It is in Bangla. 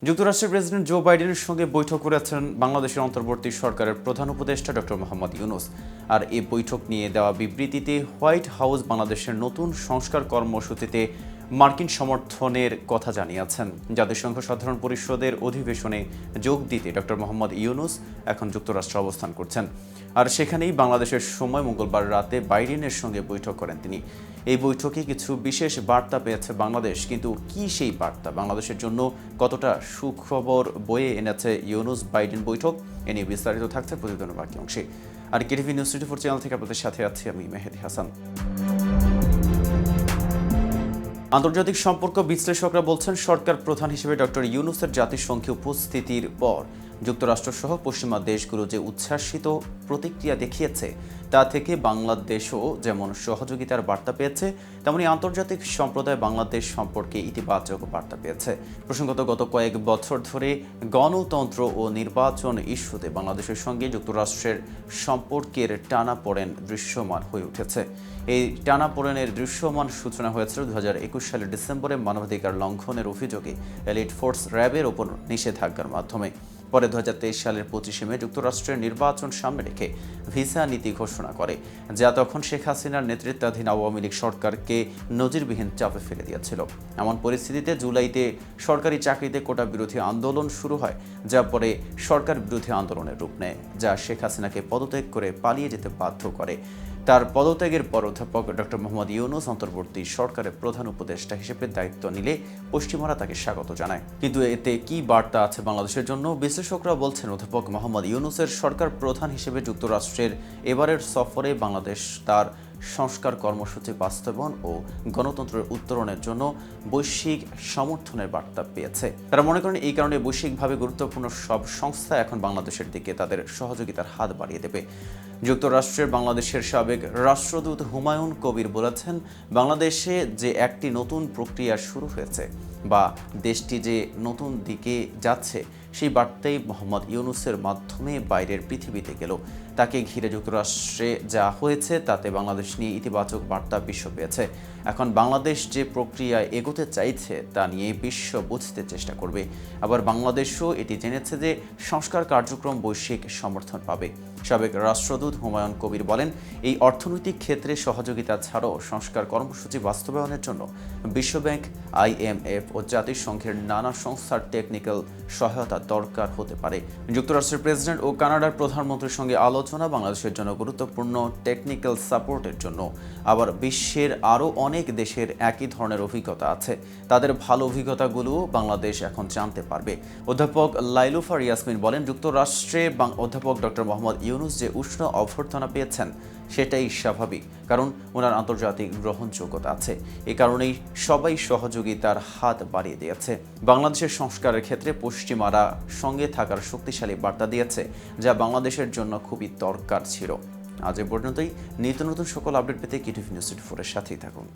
যুক্তরাষ্ট্রের প্রেসিডেন্ট জো বাইডেনের সঙ্গে বৈঠক করেছেন বাংলাদেশের অন্তর্বর্তী সরকারের প্রধান উপদেষ্টা ডক্টর মোহাম্মদ ইউনূস। আর এই বৈঠক নিয়ে দেওয়া বিবৃতিতে হোয়াইট হাউস বাংলাদেশের নতুন সংস্কার কর্মসূচিতে মার্কিন সমর্থনের কথা জানিয়েছেন। জাতিসংঘ সাধারণ পরিষদের অধিবেশনে যোগ দিতে ডক্টর মোহাম্মদ ইউনূস এখন যুক্তরাষ্ট্রে অবস্থান করছেন। আর সেখানেই বাংলাদেশের সময় মঙ্গলবার রাতে বাইডেনের সঙ্গে বৈঠক করেন তিনি। এই বৈঠকে কিছু বিশেষ বার্তা পেয়েছে বাংলাদেশ, কিন্তু কি সেই বার্তা, বাংলাদেশের জন্য কতটা সুখবর বয়ে এনেছে ইউনূস বাইডেন বৈঠক, এ নিয়ে বিস্তারিত থাকছে প্রতিবেদনের বাকি অংশে। আর কেটিভি নিউজ 24 চ্যানেল থেকে আপনাদের সাথে আছি আমি মেহেদি হাসান। আন্তর্জাতিক সম্পর্ক বিশ্লেষকরা বলছেন, সরকার প্রধান হিসেবে ডক্টর ইউনূসের জাতিসংঘে উপস্থিতির পর যুক্তরাষ্ট্রসহ পশ্চিমা দেশগুলো যে উচ্ছ্বাসিত প্রতিক্রিয়া দেখিয়েছে, তা থেকে বাংলাদেশও যেমন সহযোগিতার বার্তা পেয়েছে, তেমনি আন্তর্জাতিক সম্প্রদায় বাংলাদেশ সম্পর্কে ইতিবাচক বার্তা পেয়েছে। প্রসঙ্গত, গত কয়েক বছর ধরে গণতন্ত্র ও নির্বাচন ইস্যুতে বাংলাদেশের সঙ্গে যুক্তরাষ্ট্রের সম্পর্কের টানাপোড়েন দৃশ্যমান হয়ে উঠেছে। এই টানাপোড়েনের দৃশ্যমান সূচনা হয়েছিল 2021 সালের ডিসেম্বরে মানবাধিকার লঙ্ঘনের অভিযোগে এলিট ফোর্স র্যাবের ওপর নিষেধাজ্ঞার মাধ্যমে। পরে 2023 সালের 25 মে যুক্তরাষ্ট্রের নির্বাচন সামনে রেখে ভিসা নীতি ঘোষণা করে, যা তখন শেখ হাসিনার নেতৃত্বাধীন আওয়ামী লীগ সরকারকে নজিরবিহীন চাপে ফেলে দিয়েছিল। এমন পরিস্থিতিতে জুলাইতে সরকারি চাকরিতে কোটা বিরোধী আন্দোলন শুরু হয়, যা পরে সরকার বিরোধী আন্দোলনের রূপ নেয়, যা শেখ হাসিনাকে পদত্যাগ করে পালিয়ে যেতে বাধ্য করে। তার পদত্যাগের পর অধ্যাপক ডক্টর মোহাম্মদ ইউনূস অন্তর্বর্তী সরকারের প্রধান উপদেষ্টা হিসেবে দায়িত্ব নিলে পশ্চিমারা তাকে স্বাগত জানায়। কিন্তু এতে কি বার্তা আছে বাংলাদেশের জন্য? বিশ্লেষকরা বলছেন, অধ্যাপক মোহাম্মদ ইউনূসের সরকার প্রধান হিসেবে যুক্তরাষ্ট্রের এবারের সফরে বাংলাদেশ তার সংস্কার কর্মসূচি বাস্তবায়ন ও গণতন্ত্রের উত্তরণের জন্য বৈশ্বিক সমর্থনের বার্তা পেয়েছে। তারা মনে করেন, এই কারণে বৈশ্বিকভাবে গুরুত্বপূর্ণ সব সংস্থা এখন বাংলাদেশের দিকে তাদের সহযোগিতার হাত বাড়িয়ে দেবে। যুক্তরাষ্ট্রের বাংলাদেশের সাবেক রাষ্ট্রদূত হুমায়ুন কবির বলেছেন, বাংলাদেশে যে একটি নতুন প্রক্রিয়া শুরু হয়েছে বা দেশটি যে নতুন দিকে যাচ্ছে, সেই বার্তাই মোহাম্মদ ইউনূসের মাধ্যমে বাইরের পৃথিবীতে গেল। তাকে ঘিরে যুক্তরাষ্ট্রে যা হয়েছে তাতে বাংলাদেশ নিয়ে ইতিবাচক বার্তা বিশ্ব পেয়েছে। এখন বাংলাদেশ যে প্রক্রিয়ায় এগোতে চাইছে তা নিয়ে বিশ্ব বুঝতে চেষ্টা করবে। আবার বাংলাদেশও এটি জেনেছে যে সংস্কার কার্যক্রম বৈশ্বিক সমর্থন পাবে। সাবেক রাষ্ট্রদূত হুমায়ুন কবির বলেন, এই অর্থনৈতিক ক্ষেত্রে সহযোগিতা ছাড়াও সংস্কার কর্মসূচি বাস্তবায়নের জন্য বিশ্বব্যাংক, IMF ও জাতিসংঘের নানা সংস্থার টেকনিক্যাল সহায়তা দরকার হতে পারে। যুক্তরাষ্ট্রের প্রেসিডেন্ট ও কানাডার প্রধানমন্ত্রীর সঙ্গে আলোচনা বাংলাদেশের জন্য গুরুত্বপূর্ণ টেকনিক্যাল সাপোর্টের জন্য। আবার বিশ্বের আরও অনেক দেশের একই ধরনের অভিজ্ঞতা আছে, তাদের ভালো অভিজ্ঞতাগুলো বাংলাদেশ এখন জানতে পারবে। অধ্যাপক লাইলুফার ইয়াসমিন বলেন, যুক্তরাষ্ট্রে অধ্যাপক ডক্টর মোহাম্মদ ইউনূস যে উষ্ণ অভ্যর্থনা পেয়েছেন সেটাই স্বাভাবিক, কারণ ওনার আন্তর্জাতিক গ্রহণযোগ্যতা আছে। এ কারণেই সবাই সহযোগিতার হাত বাড়িয়ে দিয়েছে। বাংলাদেশের সংস্কারের ক্ষেত্রে পশ্চিমারা সঙ্গে থাকার শক্তিশালী বার্তা দিয়েছে, যা বাংলাদেশের জন্য খুবই দরকার ছিল। আজ এ পর্যন্তই। নিত্য নতুন সকল আপডেট পেতে কেটিভি নিউজ 24 এর সাথেই থাকুন।